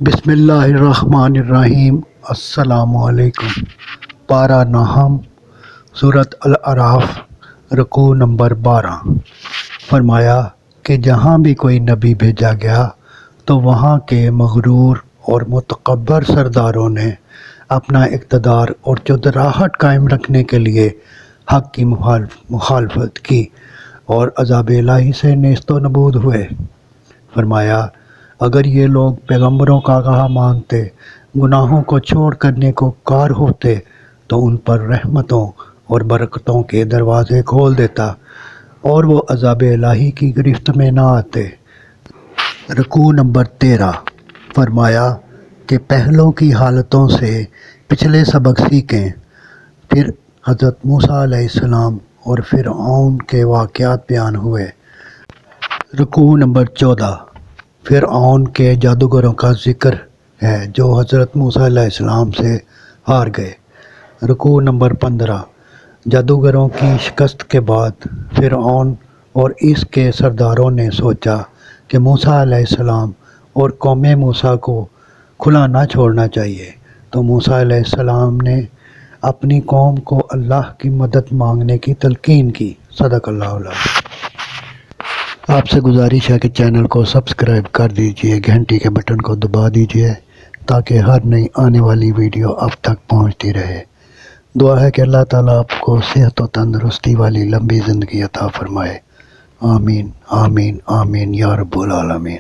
بسم اللہ الرحمن الرحیم۔ السلام علیکم۔ پارہ نہم، سورۃ الاعراف، رکوع نمبر 12۔ فرمایا کہ جہاں بھی کوئی نبی بھیجا گیا تو وہاں کے مغرور اور متکبر سرداروں نے اپنا اقتدار اور چودراہٹ قائم رکھنے کے لیے حق کی مخالفت کی اور عذاب الہی سے نیست و نبود ہوئے۔ فرمایا اگر یہ لوگ پیغمبروں کا کہا مانتے، گناہوں کو چھوڑ کرنے کو کار ہوتے تو ان پر رحمتوں اور برکتوں کے دروازے کھول دیتا اور وہ عذاب الہی کی گرفت میں نہ آتے۔ رکوع نمبر 13۔ فرمایا کہ پہلوں کی حالتوں سے پچھلے سبق سیکھیں۔ پھر حضرت موسیٰ علیہ السلام اور فرعون کے واقعات بیان ہوئے۔ رکوع نمبر 14۔ فرعون کے جادوگروں کا ذکر ہے جو حضرت موسیٰ علیہ السلام سے ہار گئے۔ رکوع نمبر 15۔ جادوگروں کی شکست کے بعد فرعون اور اس کے سرداروں نے سوچا کہ موسیٰ علیہ السلام اور قوم موسیٰ کو کھلا نہ چھوڑنا چاہیے، تو موسیٰ علیہ السلام نے اپنی قوم کو اللہ کی مدد مانگنے کی تلقین کی۔ صدق اللہ العظیم۔ آپ سے گزارش ہے کہ چینل کو سبسکرائب کر دیجئے، گھنٹی کے بٹن کو دبا دیجئے تاکہ ہر نئی آنے والی ویڈیو آپ تک پہنچتی رہے۔ دعا ہے کہ اللہ تعالیٰ آپ کو صحت و تندرستی والی لمبی زندگی عطا فرمائے۔ آمین آمین آمین یا رب العالمین۔